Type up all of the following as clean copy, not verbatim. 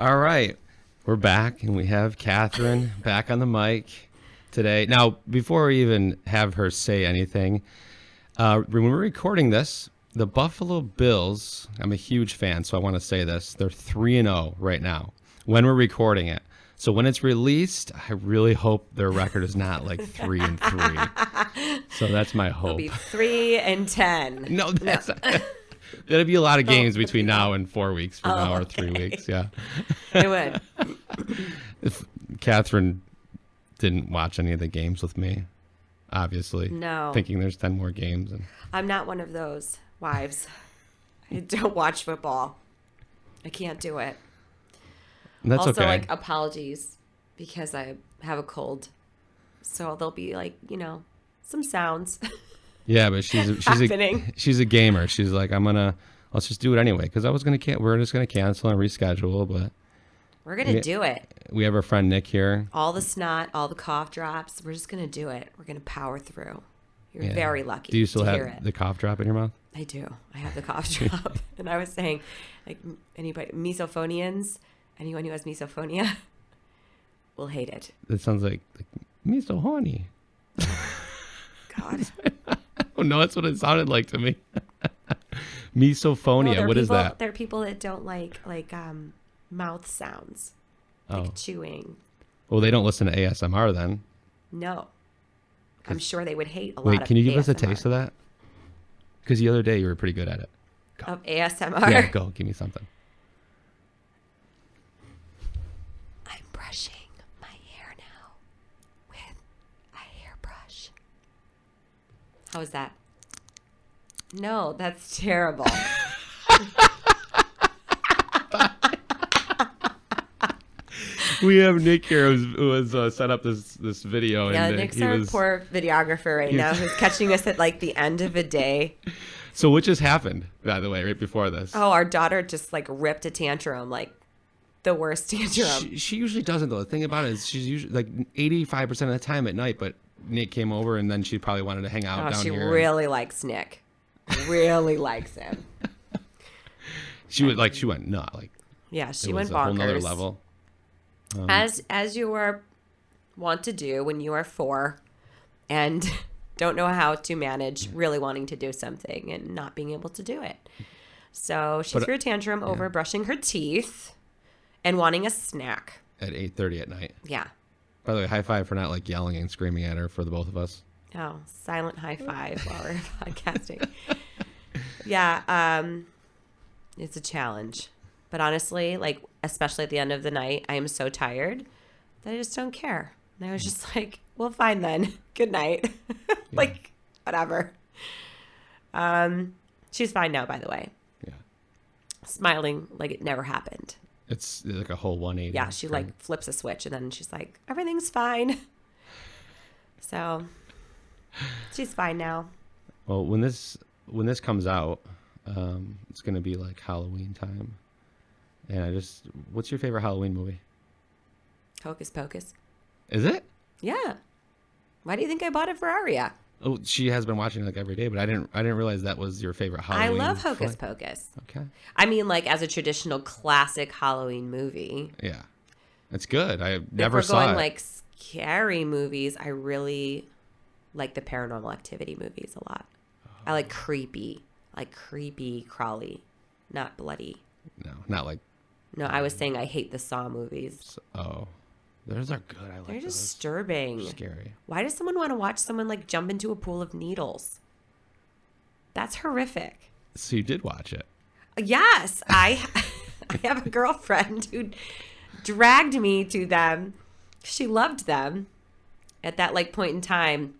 All right. We're back, and we have Kathryn back on the mic today. Now, before we even have her say anything, when we're recording this, the Buffalo Bills, I'm a huge fan, so I want to say this. They're 3-0 right now when we're recording it. So when it's released, I really hope their record is not like 3-3. So that's my hope. It'll be 3-10. No, that's not. There'll be a lot of games between now and 4 weeks from now, or 3 weeks. Yeah. It would. If Kathryn didn't watch any of the games with me, obviously. No. Thinking there's 10 more games. And I'm not one of those wives. I don't watch football. I can't do it. That's also, okay. like, apologies because I have a cold. So there'll be, like, some sounds. Yeah, but she's a gamer. She's like, let's just do it anyway. Because we're just gonna cancel and reschedule, but we're gonna do it. We have our friend Nick here. All the snot, all the cough drops. We're just gonna do it. We're gonna power through. You're very lucky. Do you still to have hear it. the cough drop in your mouth? I do. I have the cough drop. And I was saying, like, anybody, mesophonians, anyone who has misophonia will hate it. That sounds like me so horny. God. Oh no, that's what it sounded like to me. Misophonia. What is that? There are people that don't like mouth sounds, like chewing. Well, they don't listen to ASMR then. No, I'm sure they would hate a lot. Wait, can you give us a ASMR. taste of that? Because the other day you were pretty good at it. Go. Of ASMR. Yeah, go. Give me something. I'm brushing my hair now with a hairbrush. How is that? No, that's terrible. We have Nick here who has set up this video. Yeah, and Nick's our poor videographer right now who's catching us at like the end of a day. So what just happened, by the way, right before this? Oh, our daughter just like ripped a tantrum, like the worst tantrum. She usually doesn't, though. The thing about it is she's usually like 85% of the time at night, but Nick came over and then she probably wanted to hang out down she here. She really likes Nick. Really likes him. She went nut. Like, yeah, she it went was bonkers. A whole nother level. As you are want to do when you are 4 and don't know how to manage really wanting to do something and not being able to do it. So she threw a tantrum over brushing her teeth and wanting a snack. At 8:30 at night. Yeah. By the way, high five for not like yelling and screaming at her for the both of us. Oh, silent high five while we're podcasting. Yeah, it's a challenge. But honestly, like, especially at the end of the night, I am so tired that I just don't care. And I was just like, well, fine then. Good night. Like, whatever. She's fine now, by the way. Yeah. Smiling like it never happened. It's like a whole 180. Yeah, she like flips a switch and then she's like, everything's fine. So she's fine now. Well, when this comes out, it's going to be like Halloween time. And what's your favorite Halloween movie? Hocus Pocus. Is it? Yeah. Why do you think I bought it for Aria? Oh, she has been watching like every day, but I didn't realize that was your favorite Halloween. I love Hocus Pocus. Okay. I mean, like as a traditional classic Halloween movie. Yeah, it's good. I never saw it. If we're going like scary movies, I really like the Paranormal Activity movies a lot. I like creepy, crawly, not bloody. No, not like. No, I was saying I hate the Saw movies. Those are good. I like They're those. disturbing. Scary. Why does someone want to watch someone like jump into a pool of needles? That's horrific. So you did watch it? Yes. I have a girlfriend who dragged me to them. She loved them. At that like point in time,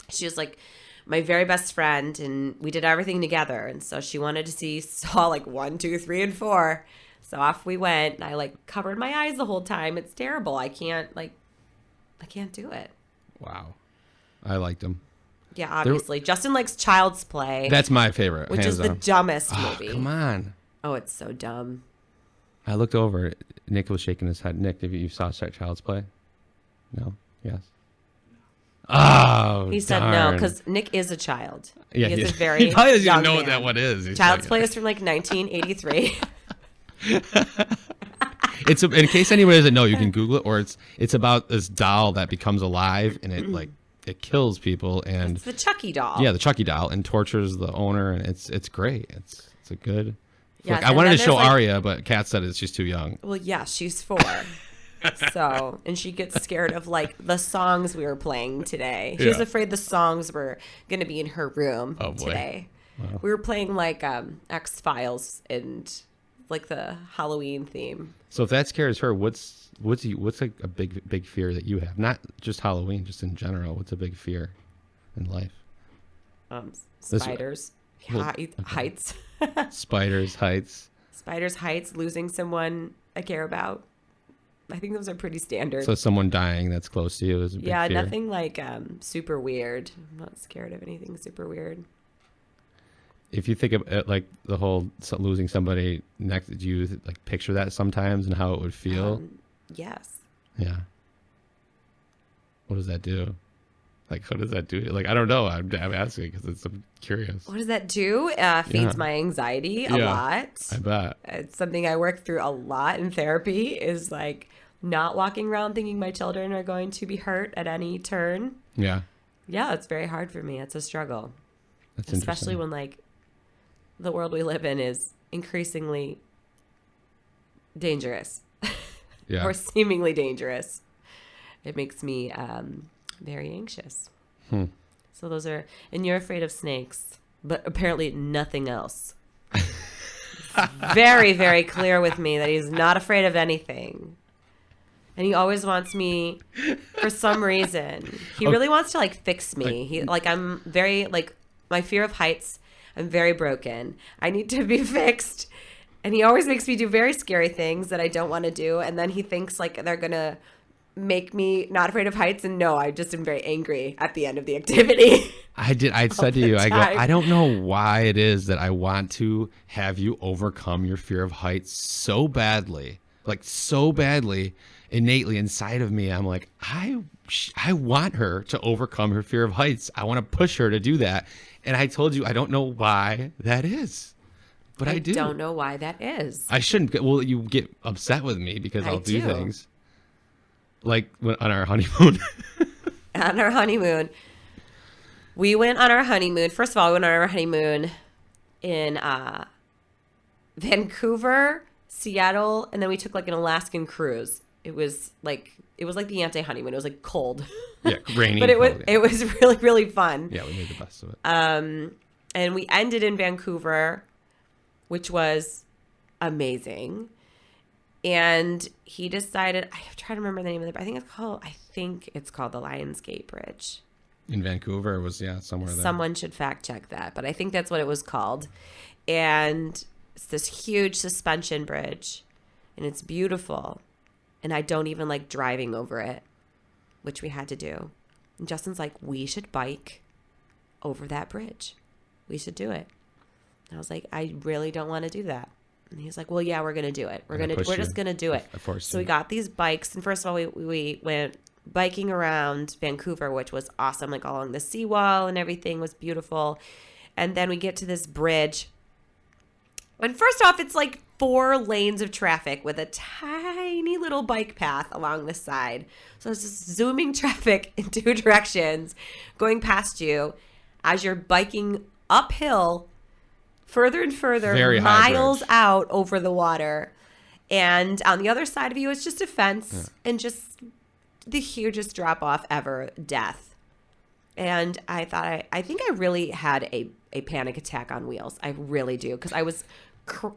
she was like my very best friend and we did everything together. And so she wanted to see Saw like 1, 2, 3, and 4. So off we went, and I like covered my eyes the whole time. It's terrible. I can't do it. Wow. I liked them. Yeah, obviously. Justin likes Child's Play. That's my favorite. Which is the dumbest movie. Come on. Oh, it's so dumb. I looked over. Nick was shaking his head. Nick, have you saw Child's Play? No? Yes? Oh, he said no, because Nick is a child. Yeah, he is a very he probably doesn't young even know man. what that one is. Child's Play is from like 1983. In case anybody doesn't know, you can Google it, or it's about this doll that becomes alive and it kills people, and It's the Chucky doll. yeah, the Chucky doll, and tortures the owner, and it's great. It's a good. Yes, I and wanted then to show there's, like- Aria, but Kat said she's too young. Well, yeah, she's 4. So, and she gets scared of like the songs we were playing today. She was Yeah. afraid the songs were going to be in her room Oh, boy. today. Wow. We were playing like X-Files and like the Halloween theme. So if that scares her, what's like a big fear that you have? Not just Halloween, just in general. What's a big fear in life? Spiders, Well, okay. heights. Spiders, heights. Spiders, heights, losing someone I care about. I think those are pretty standard. So someone dying that's close to you is a big Yeah, fear. nothing like super weird. I'm not scared of anything super weird. If you think of it, like the whole losing somebody next, do you like picture that sometimes and how it would feel? Yes. Yeah. What does that do? Like, what does that do? Like, I don't know. I'm asking because I'm curious. What does that do? Feeds Yeah. my anxiety a Yeah. lot. I bet. It's something I work through a lot in therapy, is like not walking around thinking my children are going to be hurt at any turn. Yeah. Yeah, it's very hard for me. It's a struggle. That's Especially interesting. when like the world we live in is increasingly dangerous Yeah. or seemingly dangerous. It makes me very anxious. So those are, and you're afraid of snakes, but apparently nothing else. It's very, very clear with me that he's not afraid of anything. And he always wants me, for some reason, he really wants to like fix me. He like, I'm very like, my fear of heights, I'm very broken. I need to be fixed. And he always makes me do very scary things that I don't want to do. And then he thinks like they're going to make me not afraid of heights. And no, I just am very angry at the end of the activity. I said to you, I go, time. I don't know why it is that I want to have you overcome your fear of heights so badly, innately inside of me. I'm like, I want her to overcome her fear of heights. I want to push her to do that. And I told you, I don't know why that is, but I do. Don't know why that is. I shouldn't get, well, you get upset with me because I I'll do do. things like on our honeymoon. On our honeymoon. We went on our honeymoon. First of all, we went on our honeymoon in Vancouver, Seattle, and then we took like an Alaskan cruise. It was like the anti-honeymoon. It was like cold. Yeah, rainy. But cold, yeah. it was really, really fun. Yeah, we made the best of it. And we ended in Vancouver, which was amazing. And he decided, I'm trying to remember the name of it. I think it's called the Lionsgate Bridge. In Vancouver, it was, somewhere there. Someone should fact check that, but I think that's what it was called. And it's this huge suspension bridge, and it's beautiful. And I don't even like driving over it, which we had to do. And Justin's like, we should bike over that bridge. We should do it. And I was like, I really don't want to do that. And he's like, well, yeah, we're going to do it. We're just going to do it. I forced So you. we got these bikes. And first of all, we went biking around Vancouver, which was awesome. Like along the seawall and everything was beautiful. And then we get to this bridge. And first off, it's like 4 lanes of traffic with a tiny little bike path along the side. So it's just zooming traffic in 2 directions, going past you as you're biking uphill further and further, Very high miles bridge. out over the water. And on the other side of you, it's just a fence and just the hugest drop off ever, death. And I thought, I think I really had a panic attack on wheels. I really do. Because I was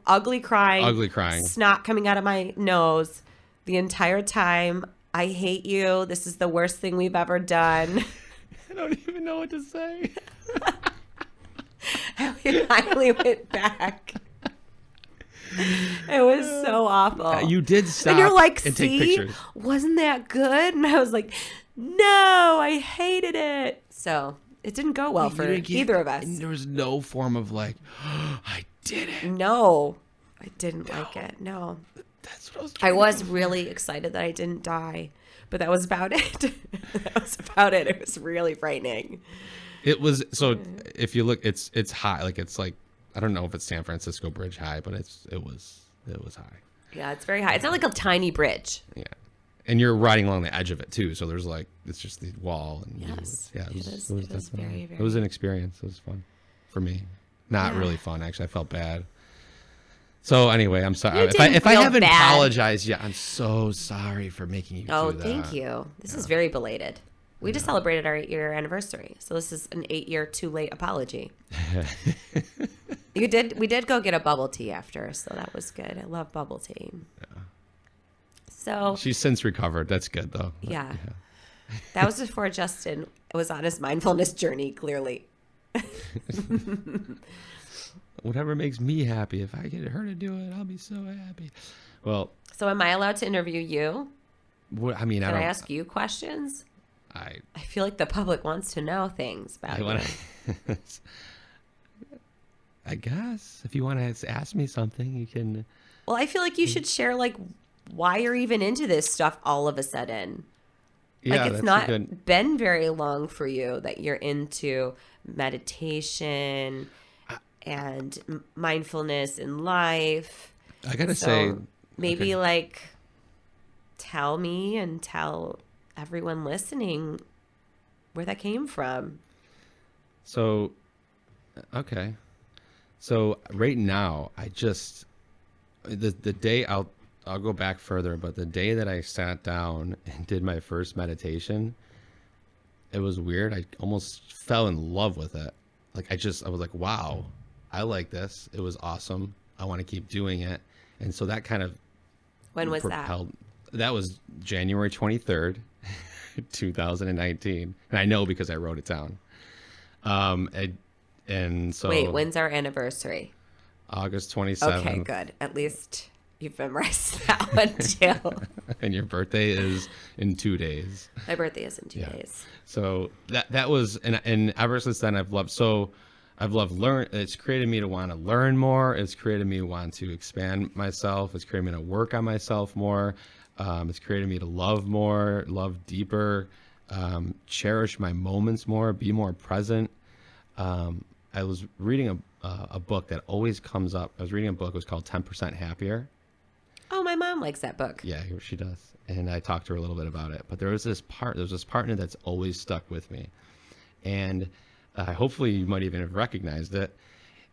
ugly crying, snot coming out of my nose the entire time. I hate you. This is the worst thing we've ever done. I don't even know what to say. And we finally went back. It was so awful. You did stop And you're like, and take see, pictures. wasn't that good? And I was like, no, I hated it. So it didn't go well for either of us. And there was no form of like, I did it. No, I didn't like it. No. That's what I was I trying was really excited that I didn't die, but that was about it. That was about it. It was really frightening. It was, so if you look, it's high. Like, it's like, I don't know if it's San Francisco Bridge high, but it was high. Yeah, it's very high. It's not like a tiny bridge. Yeah. And you're riding along the edge of it too. So there's like, it's just the wall. And Yes. it was Very, very. it was an experience. It was fun for me. Not really fun, actually. I felt bad. So anyway, I'm sorry. If I haven't apologized yet, I'm so sorry for making you do that. Thank you. This is very belated. We just celebrated our 8-year anniversary. So this is an 8-year too late apology. We did go get a bubble tea after, so that was good. I love bubble tea. Yeah. So she's since recovered. That's good though. Yeah. That was before Justin was on his mindfulness journey, clearly. Whatever makes me happy. If I get her to do it, I'll be so happy. Well, so am I allowed to interview you? I mean, Can I ask you questions? I feel like the public wants to know things about you. I guess if you want to ask me something, you can. Well, I feel like you should share like why you're even into this stuff all of a sudden. Yeah, like it's not been very long for you that you're into meditation and mindfulness in life. I gotta say, maybe like tell me and tell everyone listening where that came from. So, okay. So right now, I just the day I'll go back further, but the day that I sat down and did my first meditation, it was weird. I almost fell in love with it. Like I was like, wow, I like this. It was awesome. I want to keep doing it. And so that kind of when was propelled, that was January 23rd, 2019. And I know because I wrote it down. And so wait, when's our anniversary? August 27th. Okay, good. At least you've memorized that one too. And your birthday is in 2 days. My birthday is in 2 days. So that was, and ever since then I've loved learn. It's created me to want to learn more. It's created me to want to expand myself. It's created me to work on myself more. It's created me to love more, love deeper, cherish my moments more, be more present. I was reading a book that always comes up. I was reading a book. It was called 10% Happier. Oh, my mom likes that book. Yeah, she does. And I talked to her a little bit about it. But there was this partner that's always stuck with me. And hopefully you might even have recognized it.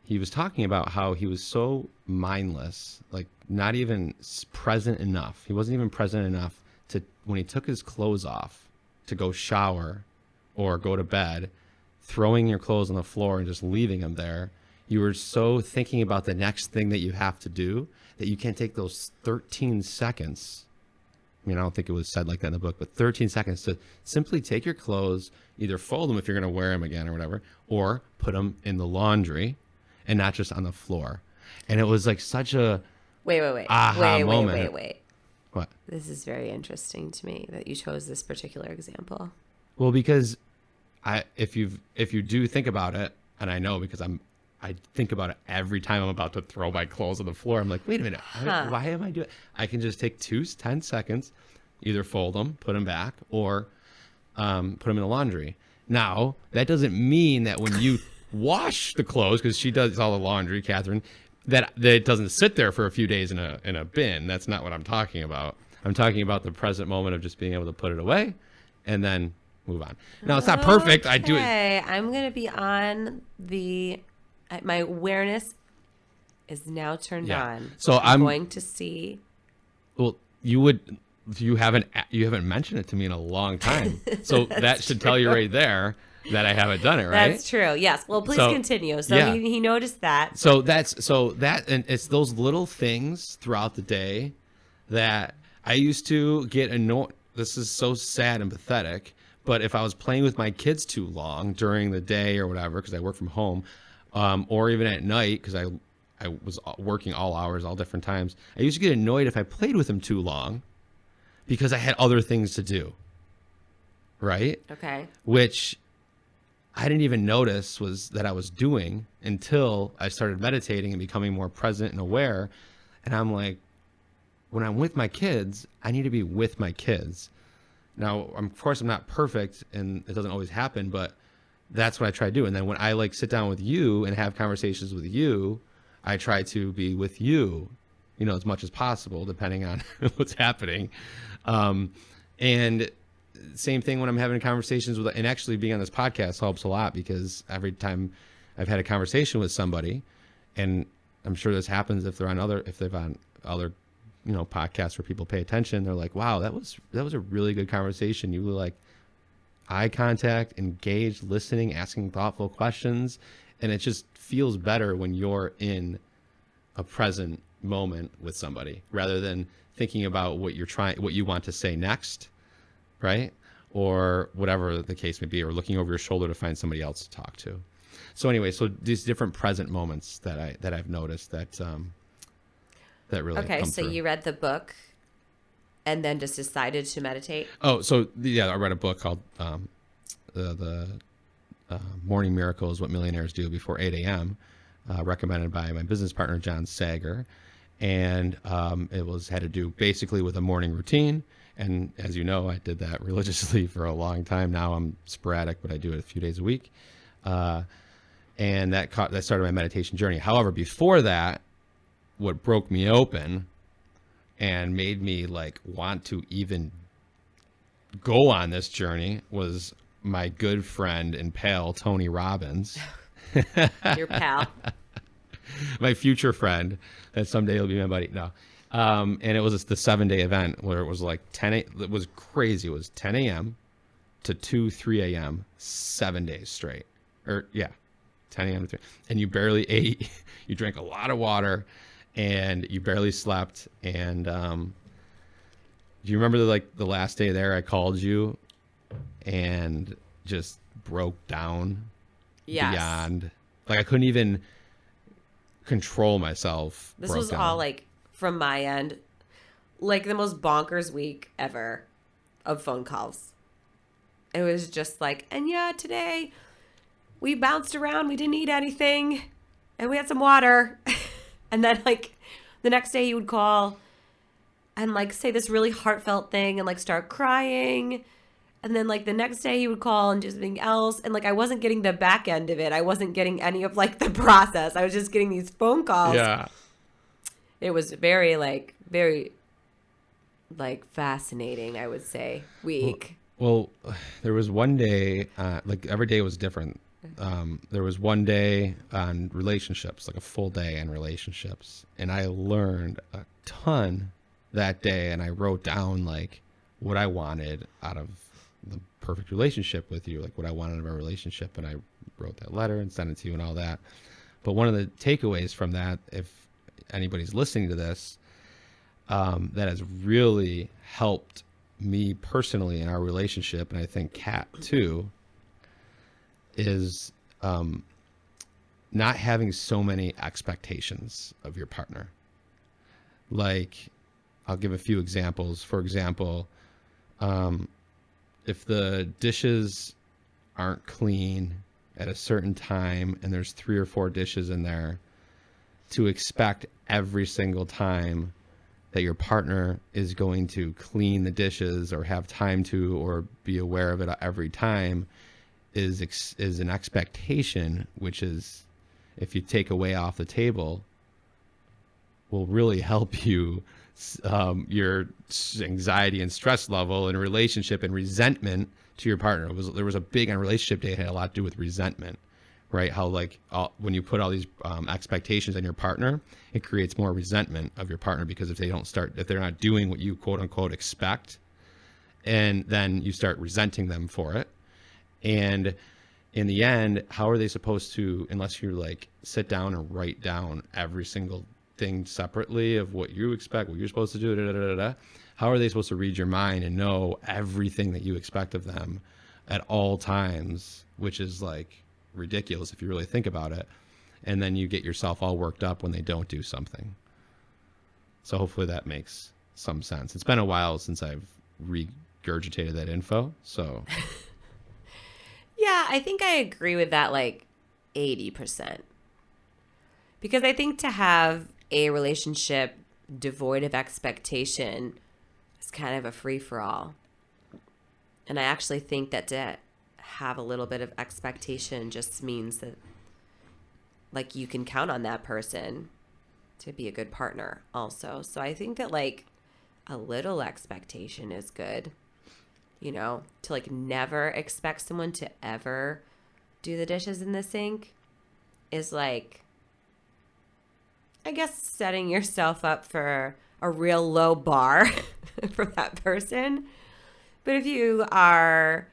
He was talking about how he was so mindless, like not even present enough. He wasn't even present enough to, when he took his clothes off to go shower or go to bed, throwing your clothes on the floor and just leaving them there. You were so thinking about the next thing that you have to do that you can't take those 13 seconds. I mean, I don't think it was said like that in the book, but 13 seconds to simply take your clothes, either fold them if you're going to wear them again or whatever, or put them in the laundry and not just on the floor. And it was like such a wait moment. Wait. What? This is very interesting to me that you chose this particular example. Well, because if you do think about it, and I know because I think about it every time I'm about to throw my clothes on the floor. I'm like, wait a minute, why am I doing? I can just take 10 seconds, either fold them, put them back, or put them in the laundry. Now that doesn't mean that when you wash the clothes, because she does all the laundry, Kathryn, that it doesn't sit there for a few days in a bin. That's not what I'm talking about. I'm talking about the present moment of just being able to put it away and then move on. Now it's not perfect. I do it. I'm going to be on my awareness is now turned on. So I'm going to see. Well, you haven't mentioned it to me in a long time. So that should tell you right there that I haven't done it, right? That's true. Yes. Well, please continue. So yeah. he noticed that. And it's those little things throughout the day that I used to get annoyed. This is so sad and pathetic. But if I was playing with my kids too long during the day or whatever, because I work from home, or even at night, because I was working all hours, all different times, I used to get annoyed if I played with them too long because I had other things to do. Right? Okay. Which I didn't even notice was that I was doing until I started meditating and becoming more present and aware. And I'm like, when I'm with my kids, I need to be with my kids. Now, of course, I'm not perfect and it doesn't always happen, but that's what I try to do. And then when I sit down with you and have conversations with you, I try to be with you, as much as possible, depending on what's happening. And same thing when I'm having conversations with, and actually being on this podcast helps a lot, because every time I've had a conversation with somebody, and I'm sure this happens if they're on other podcasts where people pay attention, they're like, wow, that was a really good conversation. You were like eye contact, engaged, listening, asking thoughtful questions. And it just feels better when you're in a present moment with somebody, rather than thinking about what you want to say next, right? Or whatever the case may be, or looking over your shoulder to find somebody else to talk to. So anyway, these different present moments that I've noticed that really Okay, come so through. you read the book and then just decided to meditate? Oh, so yeah, I read a book called the Morning Miracle is What Millionaires Do Before 8 a.m., recommended by my business partner, John Sager. And it had to do basically with a morning routine. And as you know, I did that religiously for a long time. Now I'm sporadic, but I do it a few days a week. And that started my meditation journey. However, before that, what broke me open and made me want to even go on this journey was my good friend and pal, Tony Robbins. Your pal. My future friend that someday he'll be my buddy. No. And it was the 7-day event where it was it was crazy. It was 10 a.m. to 3 a.m., 7 days straight. 10 a.m. to 3. And you barely ate. You drank a lot of water and you barely slept. And do you remember the last day there, I called you and just broke down beyond, I couldn't even control myself. This was all from my end, the most bonkers week ever of phone calls. It was just today we bounced around, we didn't eat anything, and we had some water. And then the next day you would call and say this really heartfelt thing and start crying. And then the next day you would call and do something else. And I wasn't getting the back end of it. I wasn't getting any of the process. I was just getting these phone calls. Yeah. It was very very fascinating, I would say, week. Well, there was one day, every day was different. There was one day on relationships, a full day on relationships. And I learned a ton that day. And I wrote down what I wanted out of the perfect relationship with you, what I wanted out of our relationship. And I wrote that letter and sent it to you and all that. But one of the takeaways from that, if anybody's listening to this, that has really helped me personally in our relationship, and I think Kat too, is not having so many expectations of your partner. I'll give a few examples. For example, if the dishes aren't clean at a certain time and there's 3 or 4 dishes in there, to expect every single time that your partner is going to clean the dishes or have time to, or be aware of it every time, is an expectation, which is, if you take away off the table, will really help you, your anxiety and stress level in a relationship, and resentment to your partner. There was a big on relationship day, it had a lot to do with resentment, right? How when you put all these expectations on your partner, it creates more resentment of your partner, because if they're not doing what you quote unquote expect, and then you start resenting them for it. And in the end, how are they supposed to, unless you sit down and write down every single thing separately of what you expect, what you're supposed to do, how are they supposed to read your mind and know everything that you expect of them at all times, which is ridiculous if you really think about it. And then you get yourself all worked up when they don't do something. So hopefully that makes some sense. It's been a while since I've regurgitated that info, so Yeah, I think I agree with that 80%. Because I think to have a relationship devoid of expectation is kind of a free-for-all. And I actually think that to have a little bit of expectation just means that you can count on that person to be a good partner also. So I think that like a little expectation is good, you know, to like never expect someone to ever do the dishes in the sink is like, I guess, setting yourself up for a real low bar for that person. But if you are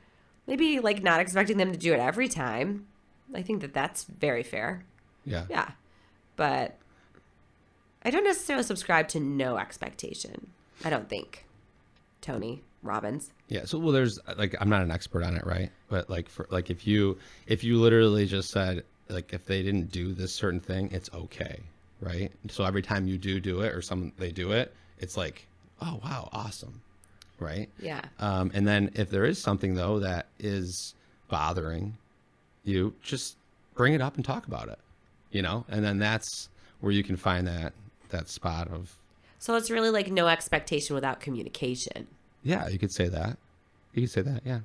maybe like not expecting them to do it every time, I think that that's very fair. Yeah. Yeah. But I don't necessarily subscribe to no expectation. I don't think. Tony Robbins. Yeah. So, well, there's like, I'm not an expert on it, right? But like, for like, if you literally just said, like, if they didn't do this certain thing, it's okay, right? So every time you do it, or they do it, it's like, oh wow, awesome, right? Yeah. And then if there is something though that is bothering you, just bring it up and talk about it, you know? And then that's where you can find that spot of. So it's really like no expectation without communication. Yeah, you could say that. You could say that, yeah.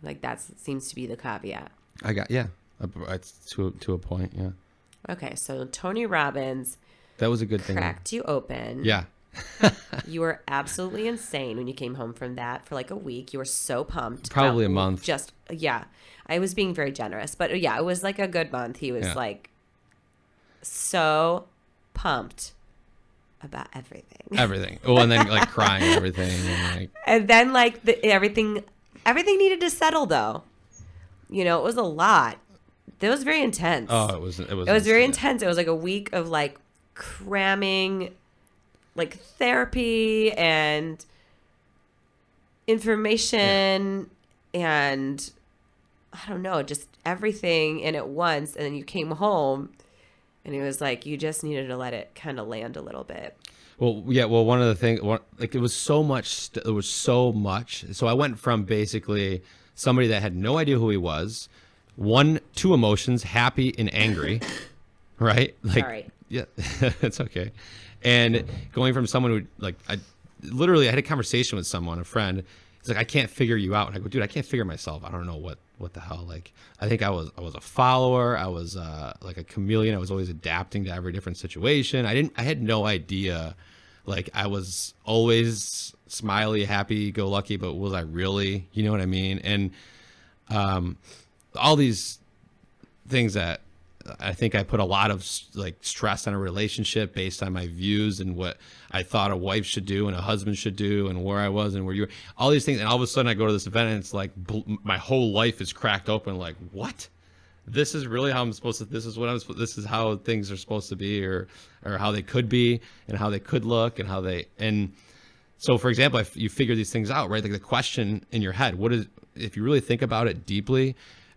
Like that seems to be the caveat. It's to a point, yeah. Okay, so Tony Robbins That was a good thing. cracked you open. Yeah. You were absolutely insane when you came home from that for like a week. You were so pumped. Probably a month. Just, yeah. I was being very generous. But yeah, it was like a good month. He was like so pumped about everything. Everything. Oh, and then like crying and everything. And then like everything needed to settle though. You know, it was a lot. It was very intense. Oh, it was very intense. It was like a week of like cramming like therapy and information and I don't know, just everything in at once. And then you came home and it was like you just needed to let it kind of land a little bit. Well, yeah. Well, one of the things, like it was so much. It was so much. So I went from basically somebody that had no idea who he was, two emotions, happy and angry, right? Like, sorry. Yeah, it's okay. And going from someone who like, I had a conversation with someone, a friend. He's like, I can't figure you out. And I go, dude, I can't figure myself. I don't know what the hell. Like, I think I was a follower. I was like a chameleon. I was always adapting to every different situation. I had no idea. Like, I was always smiley, happy, go lucky, but was I really? You know what I mean? And all these things that I think I put a lot of like stress on a relationship based on my views and what I thought a wife should do and a husband should do and where I was and where you were, all these things. And all of a sudden I go to this event and it's like my whole life is cracked open. Like, what? This is really how I'm supposed to, this is how things are supposed to be or how they could be and how they could look and so for example, if you figure these things out, right? Like the question in your head, if you really think about it deeply,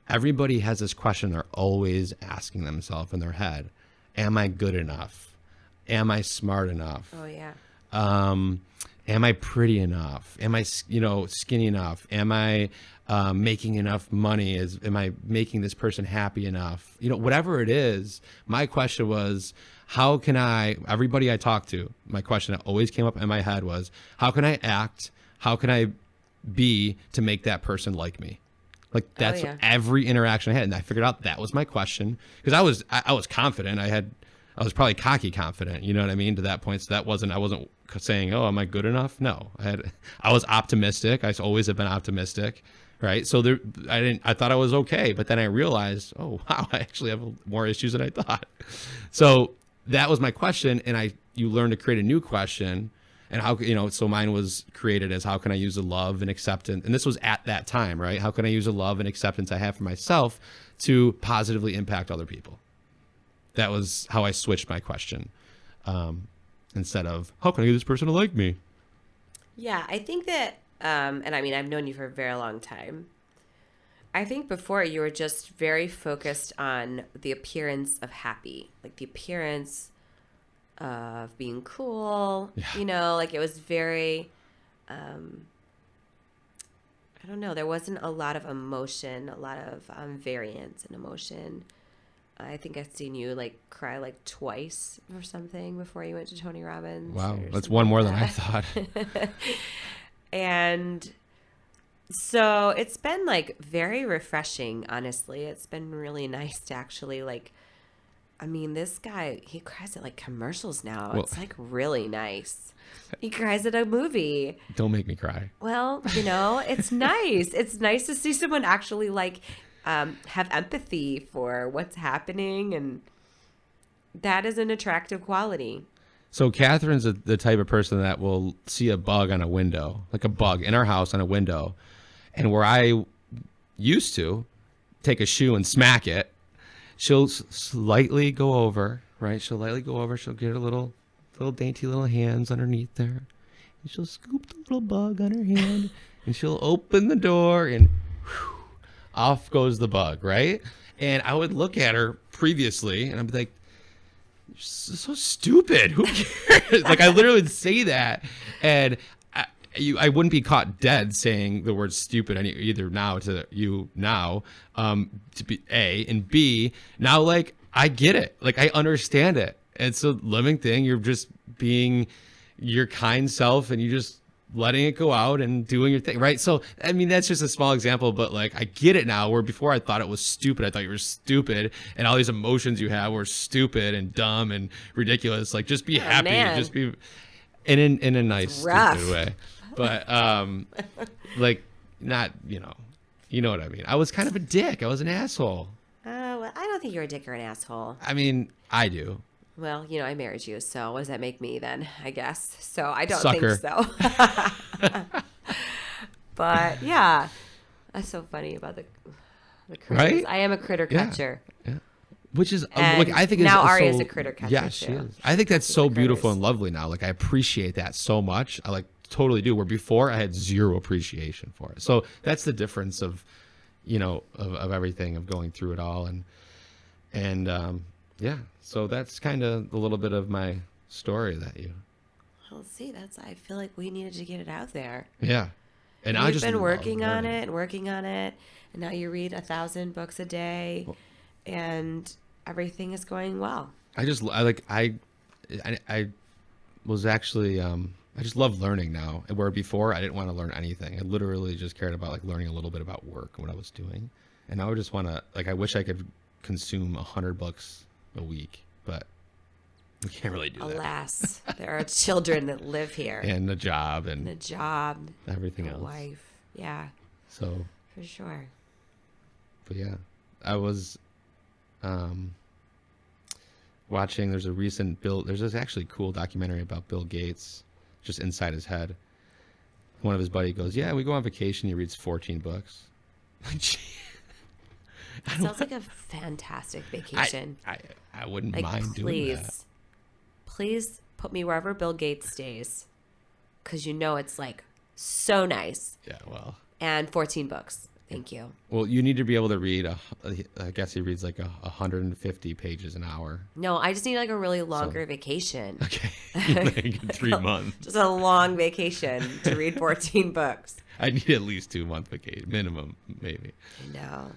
everybody has this question they're always asking themselves in their head. Am I good enough? Am I smart enough? Oh, yeah. Am I pretty enough? Am I, skinny enough? Am I making enough money? Am I making this person happy enough? Whatever it is, my question was, how can everybody I talked to, my question that always came up in my head was, how can I act? How can I be to make that person like me? Like that's every interaction I had. And I figured out that was my question because I was confident. I was probably cocky confident, you know what I mean? To that point. So I wasn't saying, oh, am I good enough? No, I was optimistic. I always have been optimistic. Right. So I thought I was okay. But then I realized, oh, wow, I actually have more issues than I thought. So that was my question. And you learn to create a new question. And how, so mine was created as how can I use the love and acceptance? And this was at that time, right? How can I use the love and acceptance I have for myself to positively impact other people? That was how I switched my question. Instead of, how can I get this person to like me? Yeah, I think that, and I mean, I've known you for a very long time. I think before you were just very focused on the appearance of happy, like the appearance of being cool, like it was very, I don't know, there wasn't a lot of emotion, a lot of variance in emotion. I think I've seen you like cry like twice or something before you went to Tony Robbins. Wow, that's one more than I thought. And so it's been like very refreshing, honestly. It's been really nice to actually like I mean, this guy, he cries at like commercials now. Well- It's like really nice. He cries at a movie. Don't make me cry. Well, you know, it's nice. It's nice to see someone actually like have empathy for what's happening, and that is an attractive quality. So Kathryn's the type of person that will see a bug on a window, like a bug in our house on a window, and where I used to take a shoe and smack it, she'll slightly go over, right? She'll lightly go over. She'll get her little dainty little hands underneath there, and she'll scoop the little bug on her hand, and she'll open the door, and whew, off goes the bug, right? And I would look at her previously, and I'd be like, "You're so stupid. Who cares?" Like I literally would say that, and I wouldn't be caught dead saying the word stupid either now to you now, to be A, and B, now like I get it, like I understand it. It's a living thing. You're just being your kind self, and you just letting it go out and doing your thing, right? So I mean that's just a small example, but like I get it now, where before I thought it was stupid. I thought you were stupid, and all these emotions you have were stupid and dumb and ridiculous. Like just be happy, man. just be in a nice rough. stupid way. But like not, you know what I mean. I was kind of a dick. I was an asshole. Well, I don't think you're a dick or an asshole. I mean, I do. Well, you know, I married you, so what does that make me then, I guess? So I don't Sucker. think so. But yeah, that's so funny about the critters. Right? I am a critter Yeah. catcher. Yeah. Which is And like I think now is Ari so, is a critter catcher, Yeah, she too. is. I think that's so like beautiful critters. and lovely now. Like I appreciate that so much. I like totally do. Where before I had zero appreciation for it. So that's the difference of, of everything, of going through it all, and yeah. So that's kind of a little bit of my story that you. Well, see, I feel like we needed to get it out there. Yeah. And I You've just been love working on learning. it and working on it, and now you read 1,000 books a day, and everything is going well. I was actually I just love learning now, and where before I didn't want to learn anything. I literally just cared about like learning a little bit about work and what I was doing, and now I just want to I wish I could consume 100 books a week, but we can't really do that. Alas, there are children that live here, And a job and a job, everything a else. wife. Yeah, So, for sure. but yeah, I was watching. There's this actually cool documentary about Bill Gates, just inside his head. One of his buddies goes, "Yeah, we go on vacation. He reads 14 books." Sounds like a fantastic vacation. I wouldn't Like, mind doing that. please put me wherever Bill Gates stays, because it's like so nice. Yeah, well, And 14 books. Thank you. you need to be able to read. I guess he reads like 150 pages an hour. No, I just need like a really longer vacation. Okay, like 3 months. Just a long vacation to read 14 books. I need at least 2 month vacation minimum, maybe. No.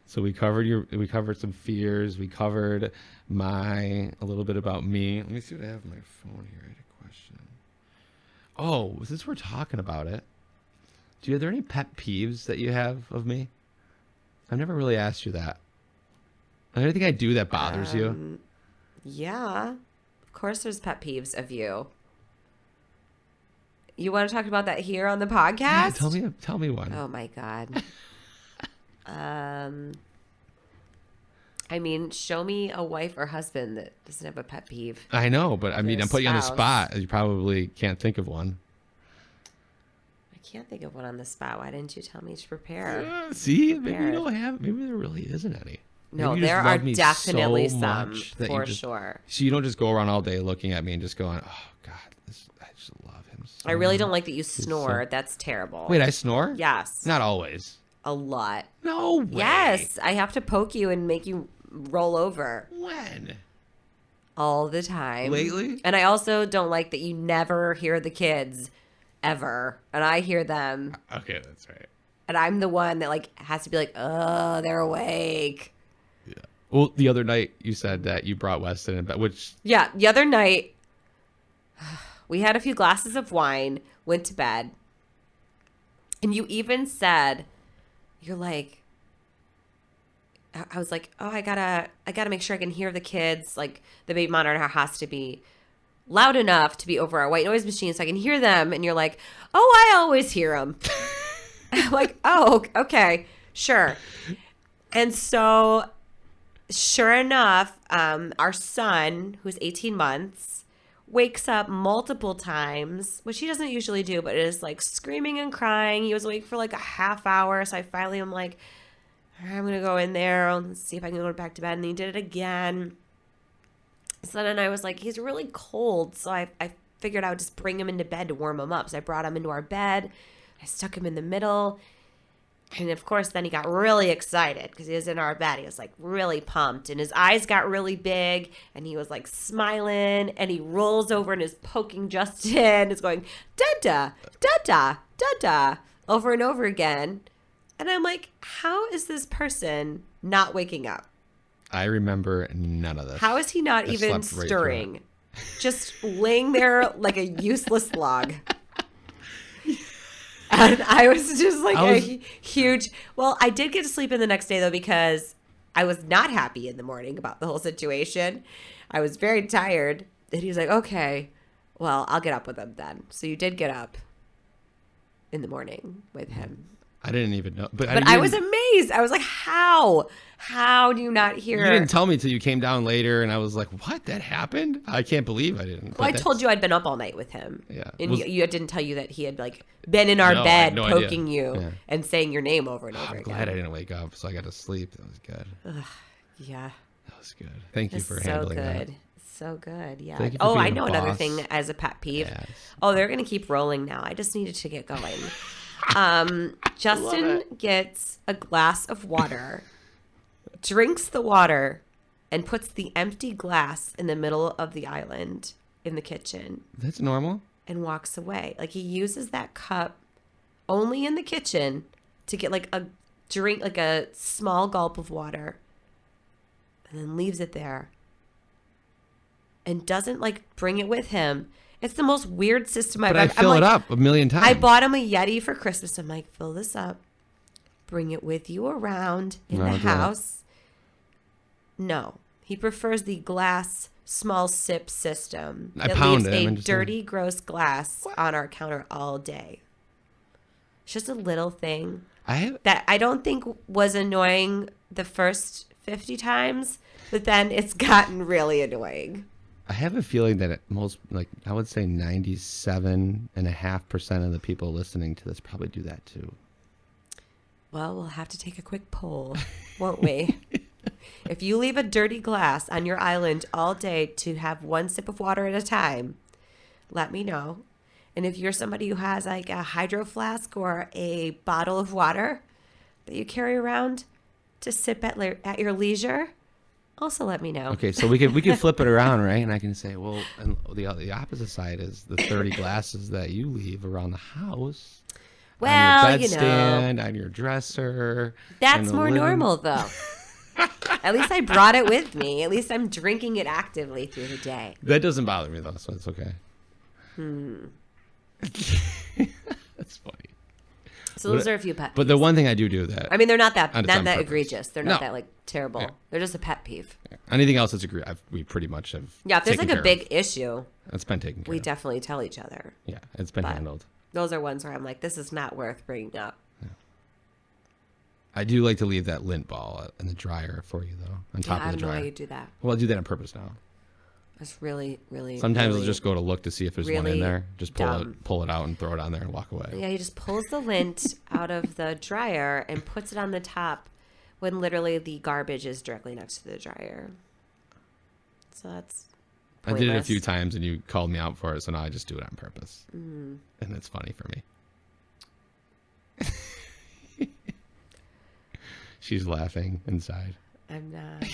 So we covered some fears. We covered a little bit about me. Let me see what I have on my phone here. I had a question. Oh, since we're talking about it, are there any pet peeves that you have of me? I've never really asked you that. Anything I do that bothers you? Yeah. Of course there's pet peeves of you. You want to talk about that here on the podcast? Yeah, tell me one. Oh my God. I mean, show me a wife or husband that doesn't have a pet peeve. I know, but I mean, Their I'm putting you on the spouse. spot. You probably can't think of one. I can't think of one on the spot. Why didn't you tell me to prepare? See, maybe you Prepared. don't have. Maybe there really isn't any. No, Maybe you just there are love me definitely so some, much that for you just- sure. So you don't just go around all day looking at me and just going, "Oh God, I just love him." So I really much." don't like that you snore. That's terrible. Wait, I snore? Yes. Not always. A lot. No way. Yes. I have to poke you and make you roll over When? all the time. Lately? And I also don't like that you never hear the kids ever. And I hear them. Okay, that's right. And I'm the one that like has to be like, oh, they're awake. Yeah. Well, the other night you said that you brought Weston in bed, which Yeah. The other night, we had a few glasses of wine, went to bed. And you even said, you're like, I was like, oh, I gotta make sure I can hear the kids. Like the baby monitor has to be loud enough to be over our white noise machine so I can hear them. And you're like, oh, I always hear them. I'm like, oh, okay, sure. And so sure enough, our son, who's 18 months, wakes up multiple times, which he doesn't usually do, but is like screaming and crying. He was awake for like a half hour. So I finally am like, all right, I'm going to go in there and see if I can go back to bed. And he did it again. So then I was like, he's really cold. So I figured I would just bring him into bed to warm him up. So I brought him into our bed. I stuck him in the middle. And of course, then he got really excited because he was in our bed. He was like really pumped. And his eyes got really big. And he was like smiling. And he rolls over and is poking Justin. Is going, da-da, da-da, da-da, over and over again. And I'm like, how is this person not waking up? I remember none of this. How is he not even stirring? Just laying there like a useless log. And I was just like a huge... Well, I did get to sleep in the next day, though, because I was not happy in the morning about the whole situation. I was very tired. And he was like, okay, well, I'll get up with him then. So you did get up in the morning with him. I didn't even know. But I was amazed. I was like, how? How do you not hear? You didn't tell me till you came down later, and I was like, what? That happened? I can't believe I didn't. Well, I told you I'd been up all night with him. Yeah. And you didn't tell you that he had like been in our bed poking you and saying your name over and over again. I'm glad I didn't wake up, so I got to sleep. That was good. Yeah. That was good. Thank you for handling that. So good. Yeah. Thank you for being I know a another boss. thing as a pet peeve. Yes. Oh, they're going to keep rolling now. I just needed to get going. Justin gets a glass of water, drinks the water, and puts the empty glass in the middle of the island in the kitchen. That's normal. And walks away. Like he uses that cup only in the kitchen to get like a drink, like a small gulp of water, and then leaves it there. And doesn't like bring it with him. It's the most weird system I've ever. But I fill it up a million times. I bought him a Yeti for Christmas. I'm like, fill this up, bring it with you around in the house. No, he prefers the glass small sip system. I pound it. Leaves a dirty, gross glass on our counter all day. It's just a little thing that I don't think was annoying the first 50 times, but then it's gotten really annoying. I have a feeling that most, like, I would say 97.5% of the people listening to this probably do that too. Well, we'll have to take a quick poll, won't we? If you leave a dirty glass on your island all day to have one sip of water at a time, let me know. And if you're somebody who has like a hydro flask or a bottle of water that you carry around to sip at your leisure, also let me know. Okay, so we could flip it around, right? And I can say, well, and the opposite side is the 30 glasses that you leave around the house. Well, on your bedstand, on your dresser. That's more normal, though. At least I brought it with me. At least I'm drinking it actively through the day. That doesn't bother me, though, so it's okay. That's funny. So those are a few pet peeves. But the one thing I do that. I mean, they're not that purpose. egregious. They're not that like terrible. Yeah. They're just a pet peeve. Yeah. Anything else that's we pretty much have. Yeah, if there's like a big issue, it's been taken care of. We definitely tell each other. Yeah, it's been handled. Those are ones where I'm like, this is not worth bringing up. Yeah. I do like to leave that lint ball in the dryer for you, though, on top of the dryer. I don't know why you do that. Well, I do that on purpose now. That's really, really. Sometimes really, I'll just go to look to see if there's one in there. Just pull it out and throw it on there and walk away. Yeah, he just pulls the lint out of the dryer and puts it on the top when literally the garbage is directly next to the dryer. So that's pointless. I did it a few times and you called me out for it, so now I just do it on purpose. And it's funny for me. She's laughing inside. I'm not.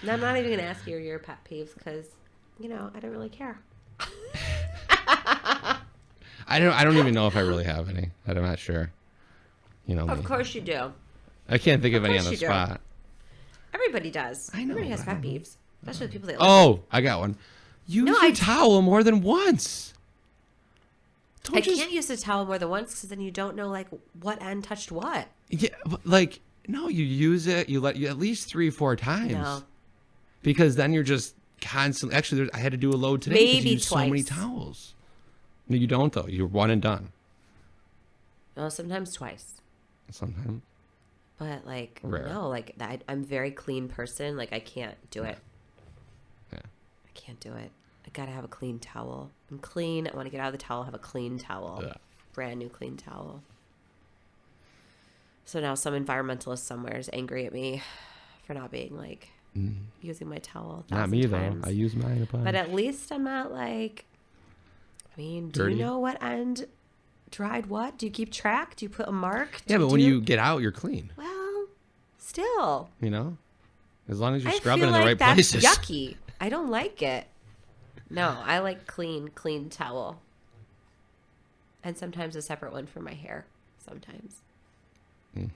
No, I'm not even going to ask you your pet peeves because, I don't really care. I don't even know if I really have any. I'm not sure. Of course you do. I can't think of any on the spot. Everybody does. I know. Everybody has pet peeves, especially the people that. Oh, I got one. Use your towel more than once. I can't use the towel more than once because then you don't know like what end touched what. Yeah, like No, you use it. You let you at least 3-4 times. No. Because then you're just constantly. Actually, I had to do a load today because you Maybe use so many twice. towels. No, you don't though. You're one and done. No, sometimes twice. Sometimes. But like, Rare. no, like I'm a very clean person. Like I can't do it. Yeah. I can't do it. I gotta have a clean towel. I'm clean. I want to get out of the towel. Have a clean towel. Yeah. Brand new clean towel. So now some environmentalist somewhere is angry at me for not being like using my towel. Not me times. though. I use mine a bunch. But at least I'm not like. I mean, Dirty. do you know what end dried what? Do you keep track? Do you put a mark? Yeah, but when you get out, you're clean. Well, still. You know, as long as you're I scrubbing feel in the like right that's places. yucky. I don't like it. No, I like clean towel. And sometimes a separate one for my hair. Sometimes. It's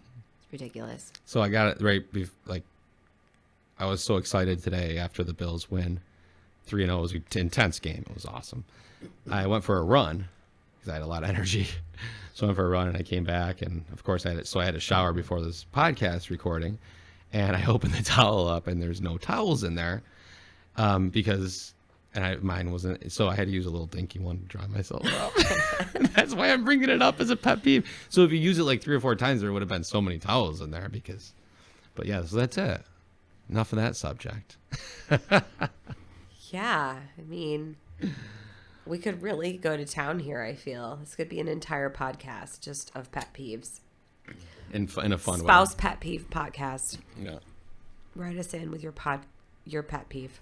ridiculous. So I got it right. Like, I was so excited today after the Bills win. 3-0 it was an intense game. It was awesome. I went for a run because I had a lot of energy. So I went for a run and I came back, and of course I had to shower before this podcast recording, and I opened the towel up and there's no towels in there because mine wasn't, so I had to use a little dinky one to dry myself up. That's why I'm bringing it up as a pet peeve. So if you use it like 3 or 4 times, there would have been so many towels in there but yeah, so that's it. Enough of that subject. Yeah, I mean, we could really go to town here, I feel. This could be an entire podcast just of pet peeves. In a fun way. Spouse pet peeve podcast. Yeah. Write us in with your pet peeve.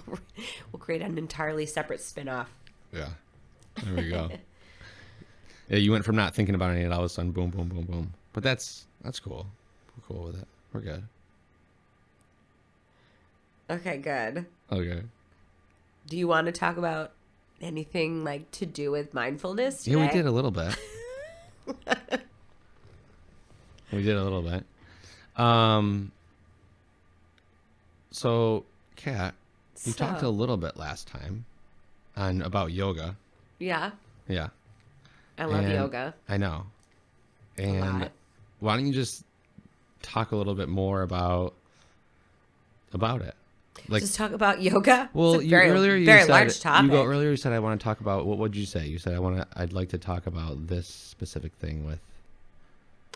We'll create an entirely separate spin-off. Yeah. There we go. Yeah, you went from not thinking about any, and all of a sudden, boom, boom, boom, boom. But that's cool. We're cool with it. We're good. Okay, good. Okay. Do you want to talk about anything like to do with mindfulness today? Yeah, we did a little bit. We did a little bit. So, Kat, you talked a little bit last time about yoga. Yeah. Yeah. I love And yoga. I know. A And lot. why don't you just talk a little bit more about it? Like, Just talk about yoga. well, It's a very, earlier very you said, large topic. Earlier you said I want to talk about what did you say? You said I'd like to talk about this specific thing with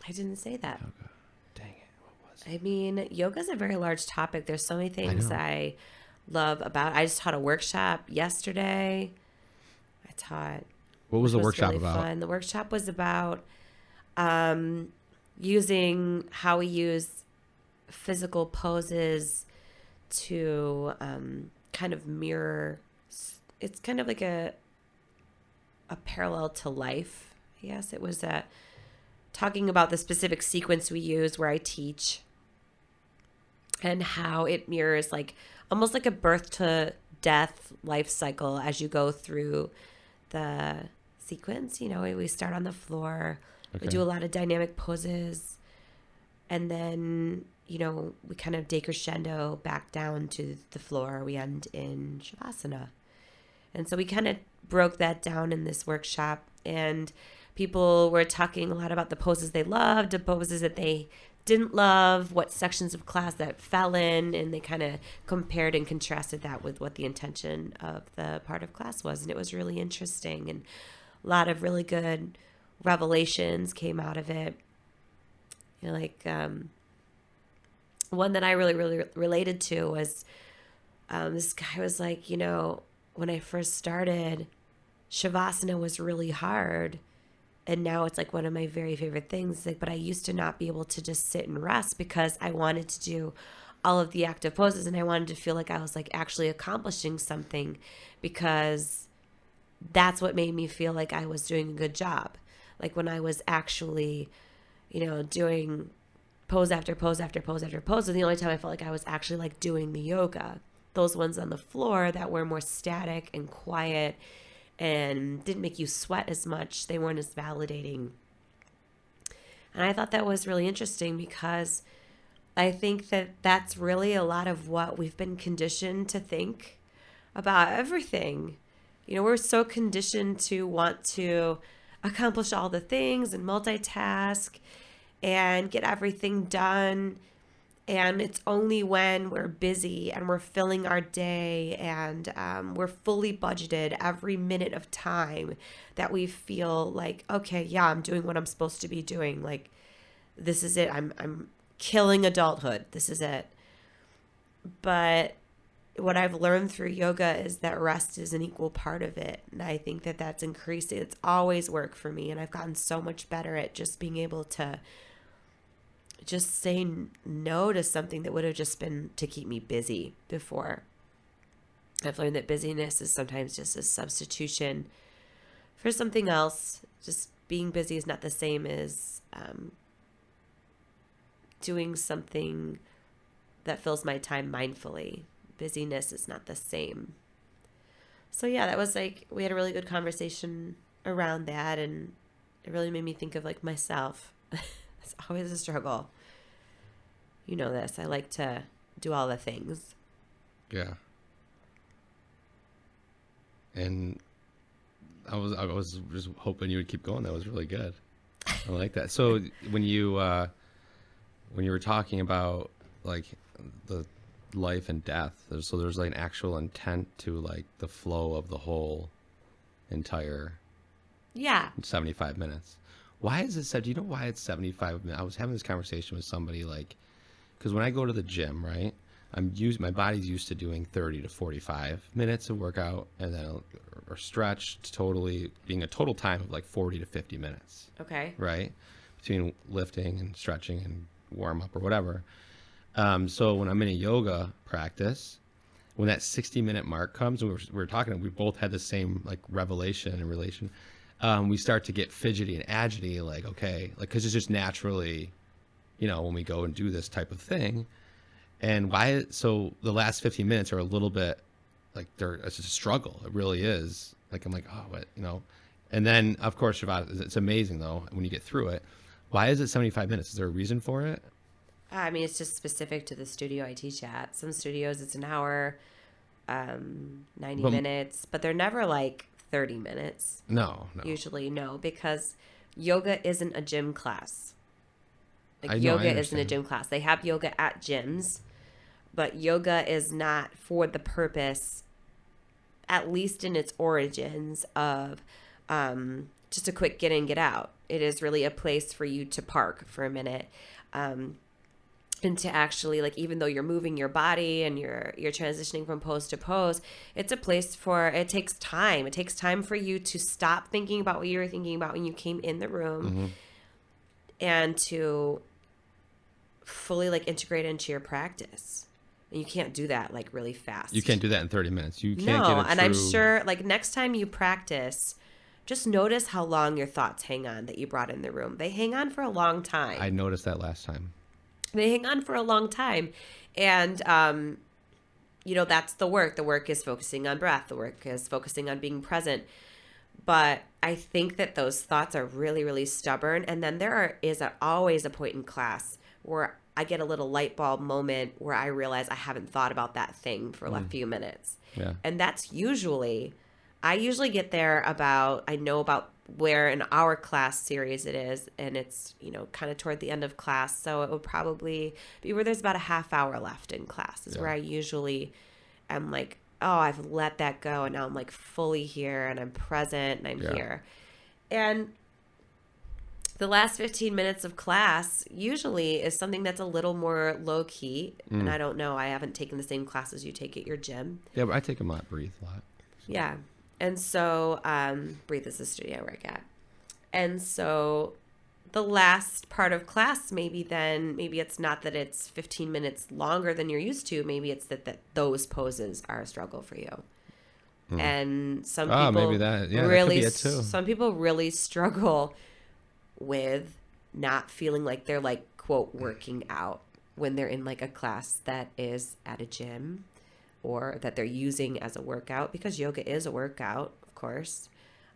I didn't say that. yoga. Dang it, what was it? I mean, yoga is a very large topic. There's so many things know. I love about. I just taught a workshop yesterday. What was the which workshop really about? Fun. The workshop was about using how we use physical poses to kind of mirror. It's kind of like a parallel to life. Yes, it was talking about the specific sequence we use where I teach and how it mirrors like almost like a birth to death life cycle as you go through the sequence. You know, we start on the floor. Okay. We do a lot of dynamic poses. And then, you know, we kind of decrescendo back down to the floor. We end in Shavasana. And so we kind of broke that down in this workshop. And people were talking a lot about the poses they loved, the poses that they didn't love, what sections of class that fell in, and they kind of compared and contrasted that with what the intention of the part of class was. And it was really interesting, and a lot of really good revelations came out of it. You know, like one that I really related to was this guy was like, you know, when I first started, Shavasana was really hard. And now it's like one of my very favorite things. Like, but I used to not be able to just sit and rest because I wanted to do all of the active poses, and I wanted to feel like I was like actually accomplishing something, because that's what made me feel like I was doing a good job. Like when I was actually, you know, doing pose after pose after pose after pose, and the only time I felt like I was actually like doing the yoga. Those ones on the floor that were more static and quiet and didn't make you sweat as much, they weren't as validating. And I thought that was really interesting, because I think that that's really a lot of what we've been conditioned to think about everything. You know, we're so conditioned to want to accomplish all the things and multitask and get everything done. And it's only when we're busy and we're filling our day and we're fully budgeted every minute of time that we feel like, okay, yeah, I'm doing what I'm supposed to be doing. Like, this is it. I'm killing adulthood. This is it. But what I've learned through yoga is that rest is an equal part of it. And I think that that's increasing. It's always worked for me. And I've gotten so much better at just being able to just say no to something that would have just been to keep me busy before. I've learned that busyness is sometimes just a substitution for something else. Just being busy is not the same as doing something that fills my time mindfully. Busyness is not the same. So yeah, that was like, we had a really good conversation around that, and it really made me think of like myself. It's always a struggle. You know this. I like to do all the things. Yeah. And I was just hoping you would keep going. That was really good. I like that. So when you were talking about like the life and death, there's like an actual intent to like the flow of the whole entire 75 minutes. Why is it said? Do you know why it's 75 minutes? I was having this conversation with somebody, like, because when I go to the gym, right, my body's used to doing 30 to 45 minutes of workout, and then or stretched totally being a total time of like 40 to 50 minutes. Okay. Right, between lifting and stretching and warm up or whatever. So when I'm in a yoga practice, when that 60-minute mark comes, and we were talking, we both had the same like revelation and relation. We start to get fidgety and agity, like, okay, like, because it's just naturally, when we go and do this type of thing. And so the last 15 minutes are a little bit like it's a struggle. It really is. Like, I'm like, oh, what, and then of course, it's amazing though, when you get through it. Why is it 75 minutes? Is there a reason for it? I mean, it's just specific to the studio I teach at. Some studios, it's an hour, 90 minutes, but they're never like 30 minutes. No. Usually, no, because yoga isn't a gym class. Like, yoga isn't a gym class. They have yoga at gyms, but yoga is not for the purpose, at least in its origins, of just a quick get in, get out. It is really a place for you to park for a minute. And to actually, like, even though you're moving your body and you're transitioning from pose to pose, it's a place it takes time. It takes time for you to stop thinking about what you were thinking about when you came in the room, and to fully like integrate into your practice. And you can't do that like really fast. You can't do that in 30 minutes. You can't No, get a and true... I'm sure like next time you practice, just notice how long your thoughts hang on that you brought in the room. They hang on for a long time. I noticed that last time. They hang on for a long time. And, that's the work. The work is focusing on breath. The work is focusing on being present. But I think that those thoughts are really, really stubborn. And then there is always a point in class where I get a little light bulb moment where I realize I haven't thought about that thing for a few minutes. Yeah. And that's I usually get there I know about where in our class series it is, and it's, kind of toward the end of class. So it would probably be where there's about a half hour left in class is where I usually am like, oh, I've let that go. And now I'm like fully here and I'm present and I'm here. And the last 15 minutes of class usually is something that's a little more low key. And I don't know, I haven't taken the same classes you take at your gym. Yeah, but I take them a lot, breathe a lot. So. Yeah. And so, Breathe is the studio I work at. And so the last part of class, maybe it's not that it's 15 minutes longer than you're used to. Maybe it's that those poses are a struggle for you. And some people maybe that could be it too. Some people really struggle with not feeling like they're like, quote, working out when they're in like a class that is at a gym, or that they're using as a workout, because yoga is a workout, of course.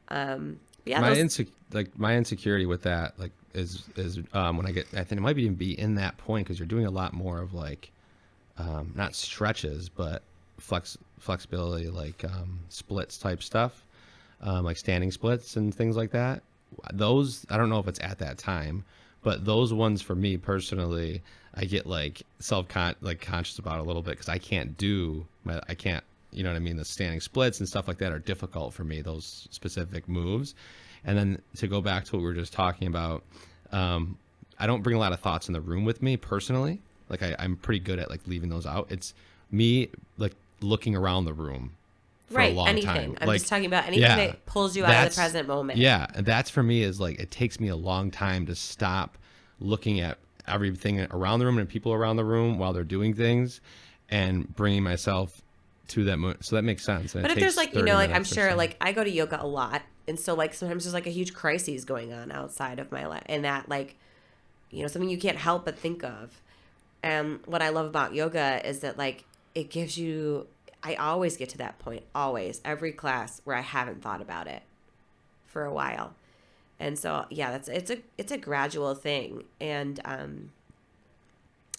My insecurity with that, like, is when I think it might even be in that point, because you're doing a lot more of like, not stretches, but flexibility, like splits type stuff, like standing splits and things like that. Those, I don't know if it's at that time, But those ones for me personally, I get like conscious about a little bit because I can't, you know what I mean? The standing splits and stuff like that are difficult for me, those specific moves. And then to go back to what we were just talking about, I don't bring a lot of thoughts in the room with me personally. Like I'm pretty good at like leaving those out. It's me like looking around the room for a long time. I'm just talking about anything that pulls you out of the present moment. Yeah. And that's for me is like, it takes me a long time to stop looking at everything around the room and people around the room while they're doing things and bringing myself to that moment. So that makes sense. And but if there's like, you know, like I'm sure like I go to yoga a lot. And so like sometimes there's like a huge crisis going on outside of my life and that like, you know, something you can't help but think of. And what I love about yoga is that like it gives you, I always get to that point, always, every class where I haven't thought about it for a while. And so, yeah, it's a gradual thing. And, I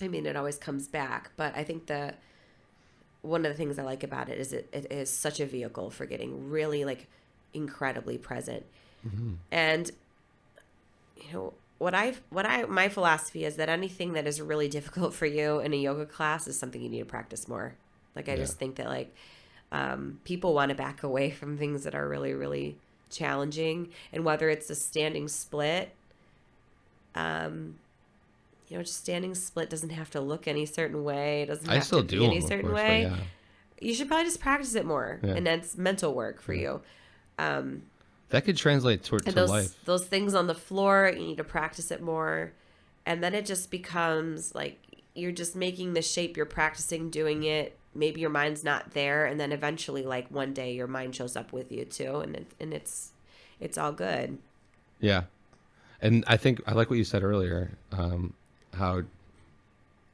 mean, it always comes back, but I think one of the things I like about it is it is such a vehicle for getting really like incredibly present. Mm-hmm. And, you know, my philosophy is that anything that is really difficult for you in a yoga class is something you need to practice more. Like, I just think that like, people want to back away from things that are really, really challenging. And whether it's a standing split, you know, just standing split doesn't have to look any certain way. It doesn't have to be any certain way. Yeah. You should probably just practice it more. Yeah. And that's mental work for you. That could translate to life. Those things on the floor, you need to practice it more. And then it just becomes like you're just making the shape, you're practicing doing it. Maybe your mind's not there. And then eventually, like one day, your mind shows up with you too. And it's all good. Yeah. And I think I like what you said earlier, how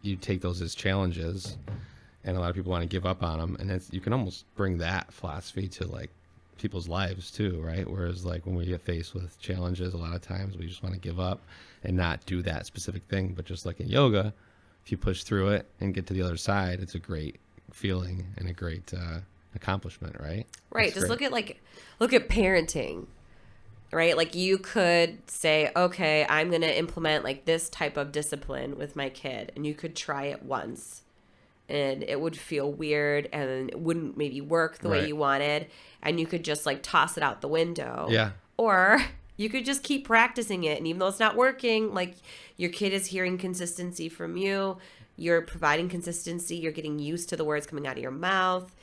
you take those as challenges. And a lot of people want to give up on them. And you can almost bring that philosophy to like people's lives too, right? Whereas like when we get faced with challenges, a lot of times we just want to give up and not do that specific thing. But just like in yoga, if you push through it and get to the other side, it's a great feeling and a great accomplishment, right? Right. That's just great. Look at parenting, right? Like you could say, okay, I'm going to implement like this type of discipline with my kid, and you could try it once and it would feel weird and it wouldn't maybe work the way you wanted, and you could just like toss it out the window. Yeah. Or you could just keep practicing it, and even though it's not working, like your kid is hearing consistency from you, you're providing consistency, you're getting used to the words coming out of your mouth,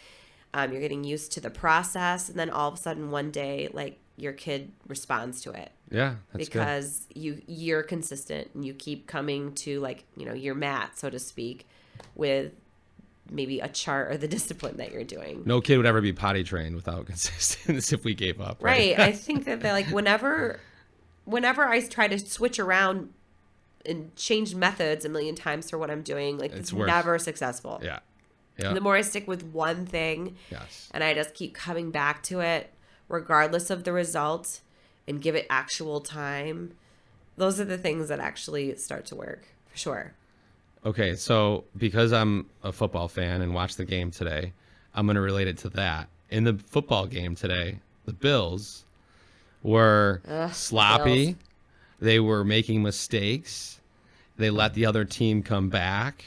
you're getting used to the process, and then all of a sudden one day like your kid responds to it. Yeah, that's because good. You're consistent and you keep coming to like, you know, your mat, so to speak, with maybe a chart or the discipline that you're doing. No kid would ever be potty trained without consistency if we gave up. Right. I think that like whenever I try to switch around and change methods a million times for what I'm doing, like it's never successful. Yeah. The more I stick with one thing, and I just keep coming back to it regardless of the result and give it actual time, those are the things that actually start to work for sure. Okay, so because I'm a football fan and watched the game today, I'm going to relate it to that. In the football game today, the Bills were sloppy. Bills. They were making mistakes. They let the other team come back,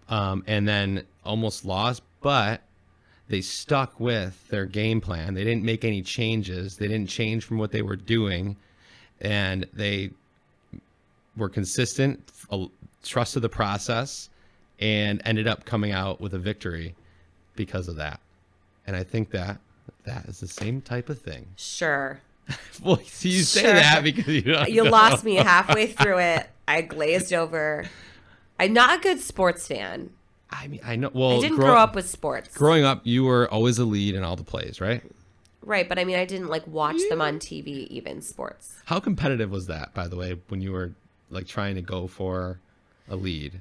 and then almost lost, but they stuck with their game plan. They didn't make any changes. They didn't change from what they were doing, and they were consistent, trusted the process, and ended up coming out with a victory because of that. And I think that is the same type of thing. Sure. Well, you say that because you lost me halfway through it. I glazed over. I'm not a good sports fan. I mean, I know. Well, I didn't grow up with sports. Growing up, you were always a lead in all the plays, right? Right, but I mean, I didn't like watch them on TV, even sports. How competitive was that, by the way, when you were like trying to go for a lead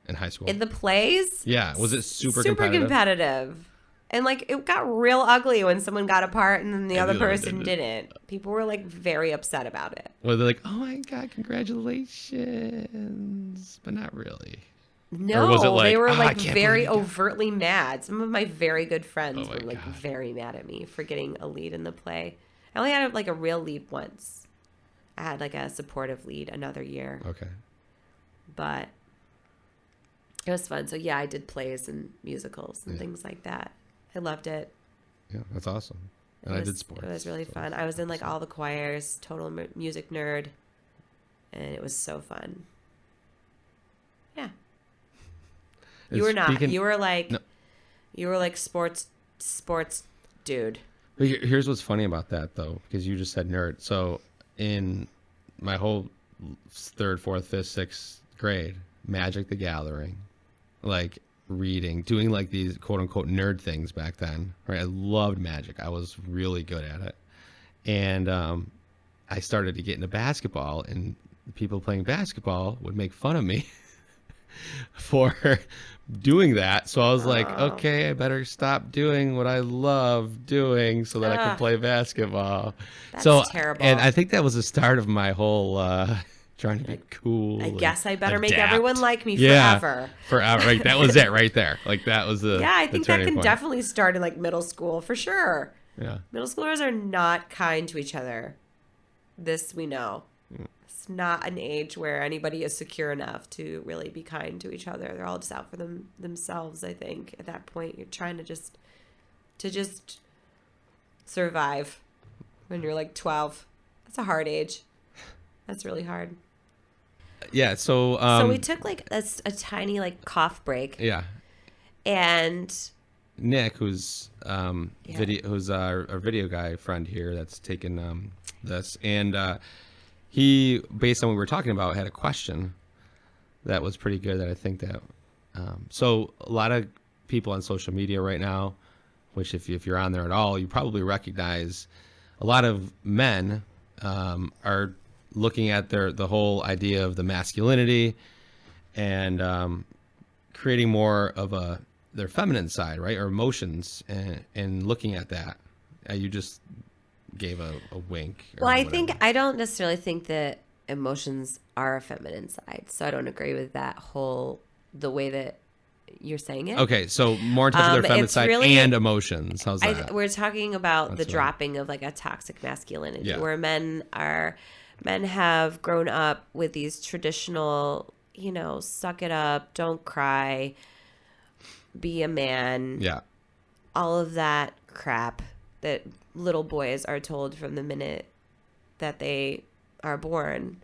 in high school? In the plays? Yeah. Was it super competitive? And like it got real ugly when someone got a part and then the other person didn't. People were like very upset about it. Well, they're like, "Oh my God, congratulations," but not really. No, was it like, they were like very overtly mad. Some of my very good friends were like very mad at me for getting a lead in the play. I only had like a real lead once. I had like a supportive lead another year, Okay. but it was fun. So yeah, I did plays and musicals and things like that. I loved it. Yeah, that's awesome. And I did sports. It was really fun. I was in like all the choirs, total music nerd, and it was so fun. Yeah. You were not. You were like, no. You were like sports dude. Here's what's funny about that though, because you just said nerd. So in my whole 3rd, 4th, 5th, 6th grade, Magic the Gathering, like reading, doing like these quote unquote nerd things back then, right? I loved Magic. I was really good at it. And I started to get into basketball, and people playing basketball would make fun of me for doing that. So I was like, okay, I better stop doing what I love doing so that I can play basketball. That's terrible. And I think that was the start of my whole trying to be cool. I guess I better make everyone like me forever. Forever. Like that was it right there. Like that was the I think that can point. Definitely start in like middle school for sure. Yeah. Middle schoolers are not kind to each other. This we know. It's not an age where anybody is secure enough to really be kind to each other. They're all just out for themselves, I think. At that point, you're trying to just survive when you're like 12. That's a hard age. That's really hard. Yeah, so we took like a tiny like cough break. Yeah. And Nick, who's who's our video guy friend here that's taken this, and he, based on what we were talking about, had a question that was pretty good. That I think that so a lot of people on social media right now, which if you're on there at all, you probably recognize a lot of men are looking at the whole idea of the masculinity and creating more of their feminine side, right? Or emotions, and looking at that. You just gave a wink. Well, I don't necessarily think that emotions are a feminine side. So I don't agree with that the way that you're saying it. Okay, so more in touch with their feminine side really, and emotions. How's that? We're talking about the dropping of like a toxic masculinity, where men have grown up with these traditional, suck it up, don't cry, be a man. Yeah. All of that crap that little boys are told from the minute that they are born.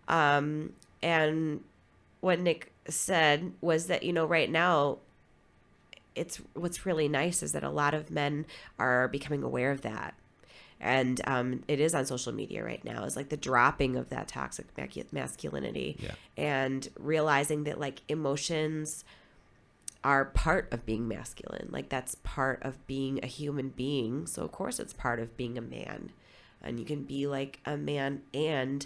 And what Nick said was that, right now, what's really nice is that a lot of men are becoming aware of that. And it is on social media right now. It's like the dropping of that toxic masculinity and realizing that like emotions are part of being masculine. Like that's part of being a human being. So of course it's part of being a man. And you can be like a man and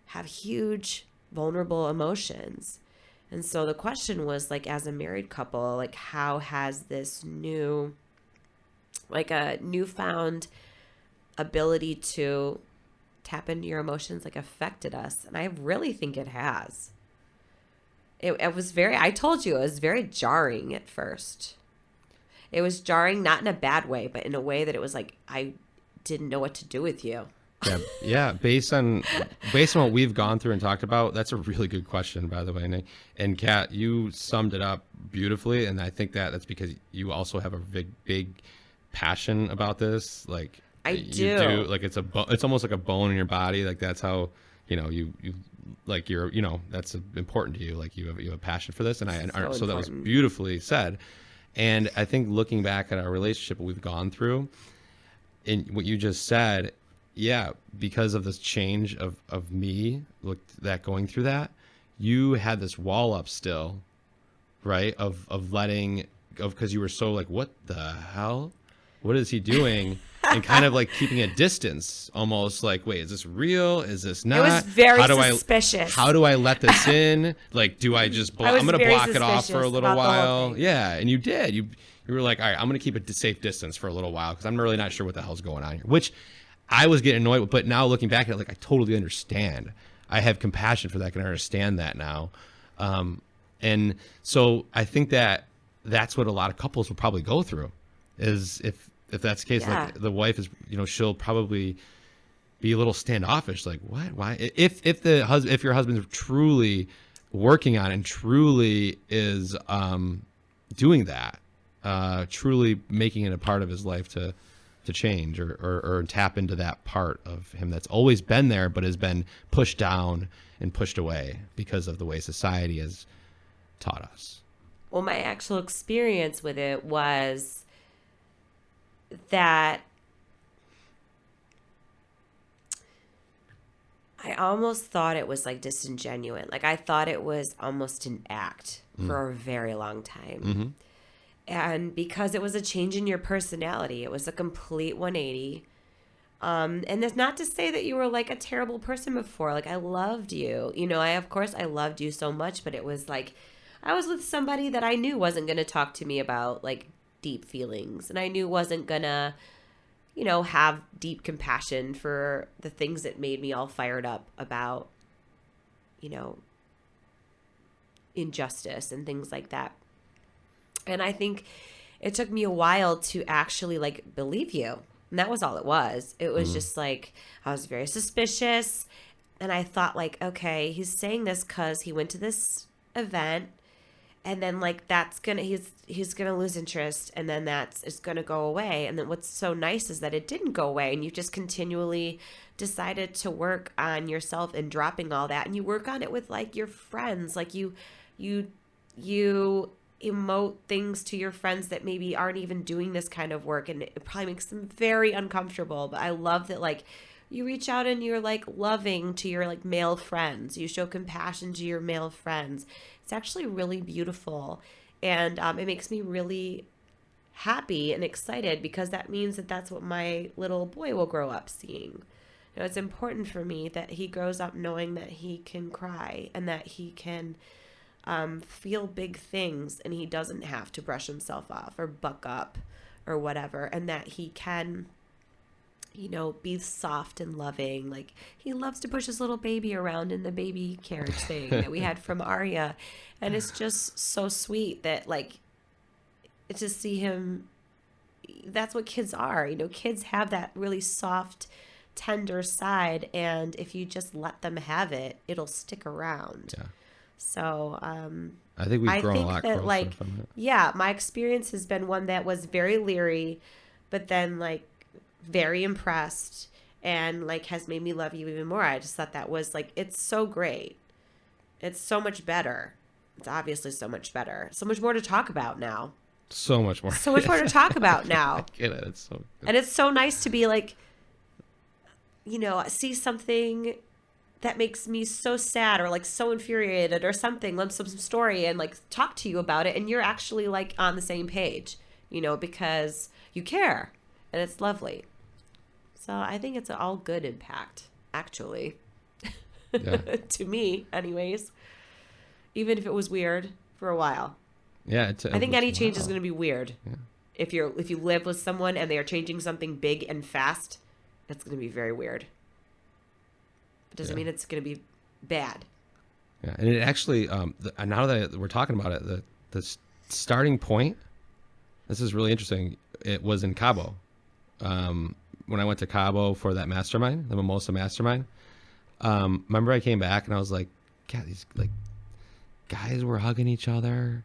have huge vulnerable emotions. And so the question was like, as a married couple, like how has this a newfound ability to tap into your emotions like affected us? And I really think it has. It was I told you, it was very jarring at first. It was jarring, not in a bad way, but in a way that it was like, I didn't know what to do with you. Yeah. Based on what we've gone through and talked about, that's a really good question, by the way. And Kat, you summed it up beautifully. And I think that's because you also have a big passion about this. Like I do. You do. Like it's almost like a bone in your body. Like that's how, you like you're, that's important to you. Like you have a passion for this. And so that was beautifully said. And I think looking back at our relationship, what we've gone through and what you just said, because of this change of me, that going through that, you had this wall up still, right? Because you were so like, what the hell? What is he doing? And kind of like keeping a distance, almost like, wait, is this real? Is this not? It was very suspicious. How do I let this in? Like, do I just, I'm going to block it off for a little while. Yeah. And you did. You were like, all right, I'm going to keep a safe distance for a little while because I'm really not sure what the hell's going on here, which I was getting annoyed with. But now looking back at it, like, I totally understand. I have compassion for that. I can understand that now. And so I think that's what a lot of couples will probably go through is if that's the case, like the wife is, she'll probably be a little standoffish, like, what? Why? If your husband's truly working on it and truly is doing that, truly making it a part of his life to change or tap into that part of him that's always been there but has been pushed down and pushed away because of the way society has taught us. Well, my actual experience with it was that I almost thought it was like disingenuous. Like I thought it was almost an act for a very long time. Mm-hmm. And because it was a change in your personality, it was a complete 180. And that's not to say that you were like a terrible person before. Like I loved you. You know, of course I loved you so much, but it was like I was with somebody that I knew wasn't going to talk to me about like deep feelings. And I knew wasn't going to, you know, have deep compassion for the things that made me all fired up about, you know, injustice and things like that. And I think it took me a while to actually like believe you. And that was all it was. It was just like, I was very suspicious. And I thought like, okay, he's saying this because he went to this event. And then like he's gonna lose interest, and then it's gonna go away. And then what's so nice is that it didn't go away, and you just continually decided to work on yourself and dropping all that, and you work on it with like your friends, like you emote things to your friends that maybe aren't even doing this kind of work, and it probably makes them very uncomfortable. But I love that like you reach out and you're like loving to your like male friends. You show compassion to your male friends. It's actually really beautiful. And it makes me really happy and excited because that means that that's what my little boy will grow up seeing. You know, it's important for me that he grows up knowing that he can cry and that he can feel big things and he doesn't have to brush himself off or buck up or whatever, and that he can, you know, be soft and loving. Like he loves to push his little baby around in the baby carriage thing that we had from Arya. And it's just so sweet that like to see him, that's what kids are. You know, kids have that really soft, tender side. And if you just let them have it, it'll stick around. Yeah. So I think we've grown a lot closer like, from it. Yeah, my experience has been one that was very leery, but then like very impressed and like has made me love you even more. I just thought that was like, it's so great. It's so much better. It's obviously so much better. So much more to talk about now. So much more. So much more to talk about now. I get it. It's so good. And it's so nice to be like, you know, see something that makes me so sad or like so infuriated or something, some story, and like talk to you about it. And you're actually like on the same page, you know, because you care, and it's lovely. So I think it's an all good impact, actually. Yeah. To me, anyways, even if it was weird for a while. Yeah. I think any change is going to be weird. Yeah. If you live with someone and they are changing something big and fast, that's going to be very weird. It doesn't mean it's going to be bad. Yeah, and it actually, now that we're talking about it, the starting point, this is really interesting. It was in Cabo. When I went to Cabo for that mastermind, the Mimosa mastermind, remember I came back and I was like, God, these like guys were hugging each other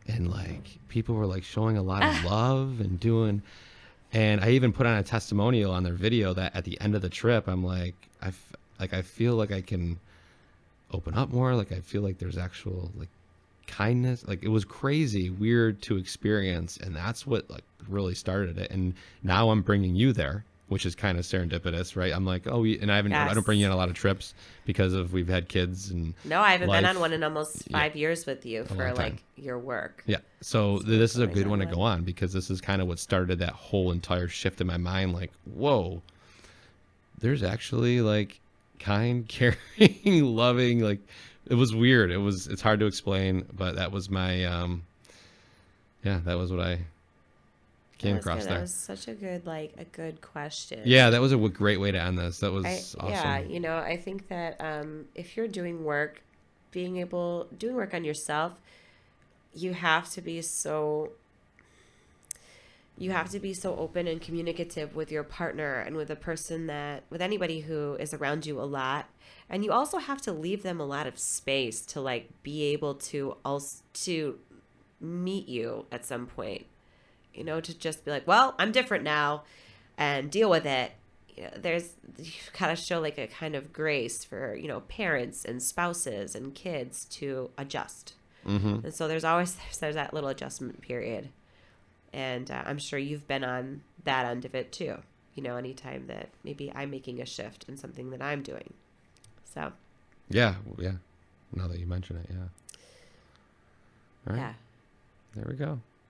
and like people were like showing a lot of love and doing, and I even put on a testimonial on their video that at the end of the trip, I'm like, I feel like I can open up more. Like I feel like there's actual like kindness. Like it was crazy, weird to experience, and that's what like really started it. And now I'm bringing you there, which is kind of serendipitous, right? I'm like, and I don't bring you on a lot of trips because we've had kids and no, I haven't been on one in almost 5 years with you for like your work. Yeah, so this is a good one to go on because this is kind of what started that whole entire shift in my mind. Like, whoa, there's actually like kind, caring, loving, like it was weird. It's hard to explain, but that was my that was what I came across there. That was such a good question. Yeah, that was a great way to end this. That was awesome. Yeah, you know, I think that if you're doing work on yourself, you have to be so you have to be so open and communicative with your partner and with with anybody who is around you a lot. And you also have to leave them a lot of space to like be able to to meet you at some point, to just be like, well, I'm different now and deal with it. You've got to show like a kind of grace for, parents and spouses and kids to adjust. Mm-hmm. And so there's that little adjustment period. And I'm sure you've been on that end of it too. Anytime that maybe I'm making a shift in something that I'm doing. So. Yeah. Now that you mention it, yeah. All right. Yeah. There we go.